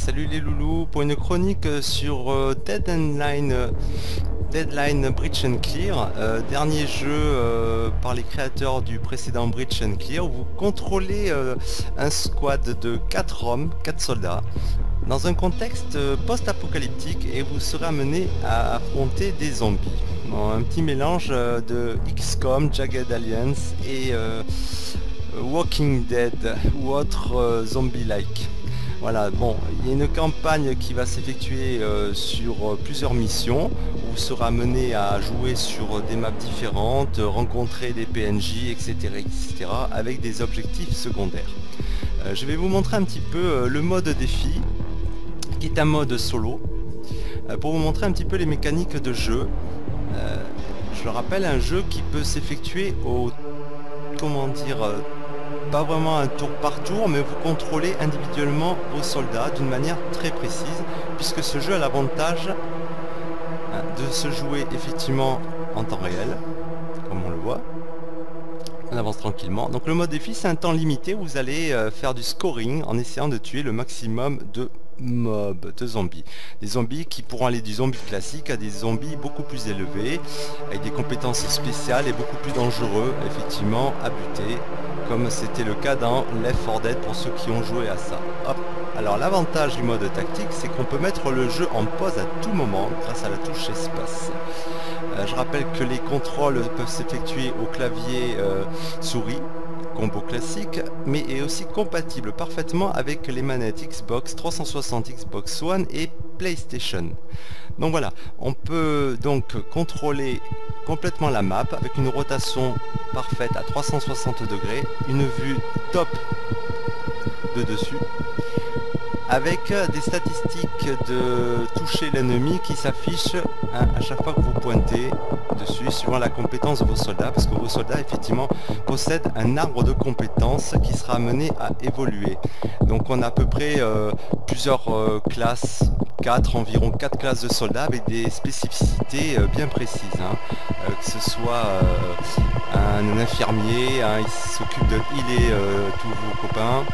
salut les loulous pour une chronique sur Deadline Breach and Clear, dernier jeu par les créateurs du précédent Breach and Clear, où vous contrôlez un squad de 4 hommes, 4 soldats, dans un contexte post-apocalyptique et vous serez amené à affronter des zombies. Bon, un petit mélange de XCOM, Jagged Alliance et Walking Dead ou autre zombie-like. Voilà, bon, il y a une campagne qui va s'effectuer sur plusieurs missions, où vous serez amené à jouer sur des maps différentes, rencontrer des PNJ, etc., etc., avec des objectifs secondaires. Je vais vous montrer un petit peu le mode défi, qui est un mode solo, pour vous montrer un petit peu les mécaniques de jeu. Je le rappelle, un jeu qui peut s'effectuer au... comment dire... pas vraiment un tour par tour, mais vous contrôlez individuellement vos soldats d'une manière très précise, puisque ce jeu a l'avantage de se jouer effectivement en temps réel, comme on le voit. On avance tranquillement. Donc le mode défi, c'est un temps limité où vous allez faire du scoring en essayant de tuer le maximum de mobs, de zombies. Des zombies qui pourront aller du zombie classique à des zombies beaucoup plus élevés, avec des compétences spéciales et beaucoup plus dangereux, effectivement, à buter, comme c'était le cas dans Left 4 Dead pour ceux qui ont joué à ça. Hop. Alors l'avantage du mode tactique, c'est qu'on peut mettre le jeu en pause à tout moment grâce à la touche espace. Je rappelle que les contrôles peuvent s'effectuer au clavier souris, combo classique, mais est aussi compatible parfaitement avec les manettes Xbox 360, Xbox One et PlayStation. Donc voilà, on peut donc contrôler complètement la map avec une rotation parfaite à 360 degrés, une vue top de dessus, avec des statistiques de toucher l'ennemi qui s'affichent à chaque fois que vous pointez dessus, suivant la compétence de vos soldats, parce que vos soldats effectivement possèdent un arbre de compétences qui sera amené à évoluer. Donc on a à peu près plusieurs classes, environ 4 classes de soldats avec des spécificités bien précises, que ce soit un infirmier, il s'occupe de healer tous vos copains.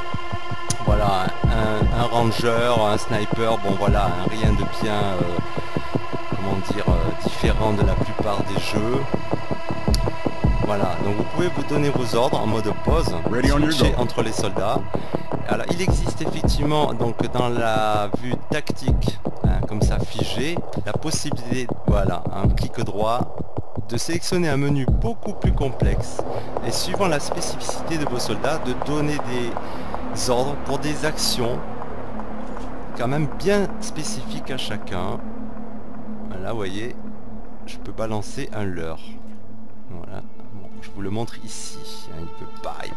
Voilà, un ranger, un sniper, bon voilà, rien de bien, comment dire, différent de la plupart des jeux. Voilà, donc vous pouvez vous donner vos ordres en mode pause, switcher entre les soldats. Alors il existe effectivement, donc dans la vue tactique, comme ça figé, la possibilité, voilà, un clic droit, de sélectionner un menu beaucoup plus complexe et suivant la spécificité de vos soldats, de donner des ordres pour des actions quand même bien spécifiques à chacun. Voilà, vous voyez, je peux balancer un leurre. Voilà, bon, je vous le montre ici. Il peut pas, il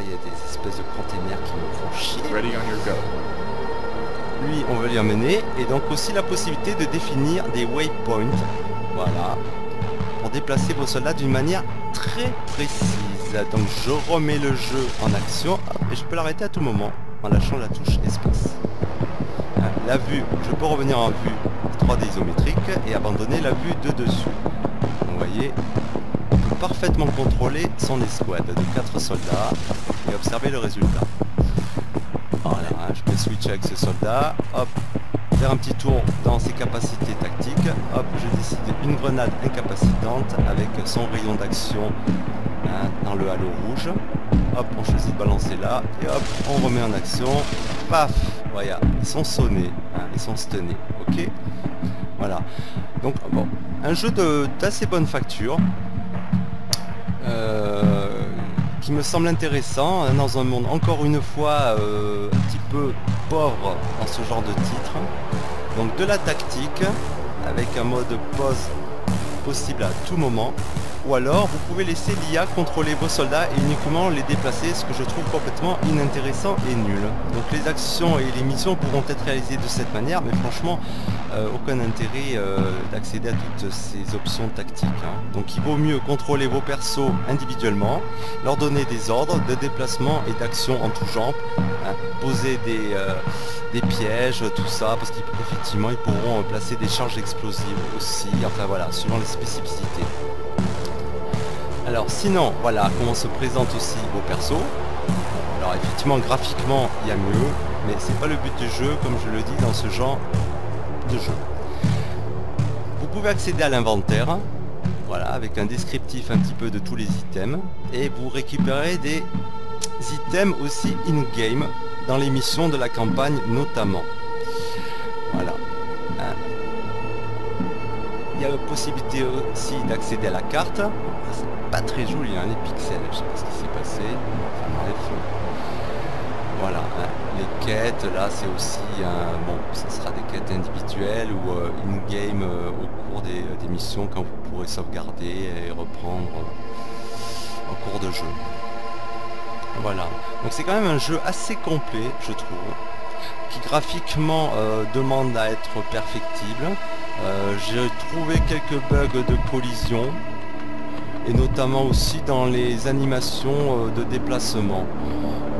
y a des espèces de containers qui me font chier. Lui, on veut l'y emmener, et donc aussi la possibilité de définir des waypoints. Voilà, pour déplacer vos soldats d'une manière très précise. Donc je remets le jeu en action et je peux l'arrêter à tout moment en lâchant la touche espace. La vue, je peux revenir en vue 3D isométrique et abandonner la vue de dessus. Donc, vous voyez, on peut parfaitement contrôler son escouade de 4 soldats et observer le résultat. Voilà, je peux switcher avec ce soldat, hop, faire un petit tour dans ses capacités tactiques, hop, je décide une grenade incapacitante avec son rayon d'action dans le halo rouge, hop, on choisit de balancer là, et hop, on remet en action, paf, voilà, ils sont sonnés, ils sont stunnés, ok, voilà, donc bon, un jeu d'assez bonne facture, qui me semble intéressant, dans un monde encore une fois un petit peu pauvre dans ce genre de titre, donc de la tactique, avec un mode pause possible à tout moment, ou alors vous pouvez laisser l'IA contrôler vos soldats et uniquement les déplacer, ce que je trouve complètement inintéressant et nul. Donc les actions et les missions pourront être réalisées de cette manière, mais franchement aucun intérêt d'accéder à toutes ces options tactiques. Donc il vaut mieux contrôler vos persos individuellement, leur donner des ordres de déplacement et d'action en tout genre, poser des pièges, tout ça, parce qu'effectivement ils pourront placer des charges explosives aussi, enfin voilà, suivant les spécificités. Alors sinon, voilà comment se présentent aussi vos persos. Alors effectivement, graphiquement, il y a mieux. mais c'est pas le but du jeu, comme je le dis dans ce genre de jeu. Vous pouvez accéder à l'inventaire, voilà, avec un descriptif un petit peu de tous les items, et vous récupérez des items aussi in-game, dans les missions de la campagne notamment. Voilà. Il y a la possibilité aussi d'accéder à la carte. C'est pas très joli, hein, les pixels, je sais pas ce qui s'est passé. Enfin bref. Voilà, hein. Les quêtes, là c'est aussi, bon, ça sera des quêtes individuelles ou in-game au cours des missions, quand vous pourrez sauvegarder et reprendre en cours de jeu. Voilà, donc c'est quand même un jeu assez complet, je trouve, qui graphiquement demande à être perfectible. J'ai trouvé quelques bugs de collision, et notamment aussi dans les animations de déplacement.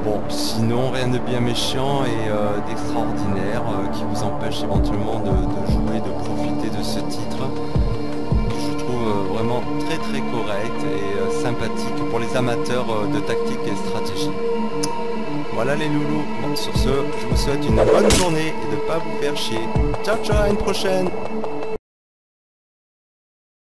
Bon, sinon rien de bien méchant et d'extraordinaire qui vous empêche éventuellement de jouer, de profiter de ce titre, que je trouve vraiment très très correct et sympathique pour les amateurs de tactique et stratégie. Voilà les loulous, bon, sur ce, je vous souhaite une bonne journée et de ne pas vous faire chier. Ciao ciao, à une prochaine.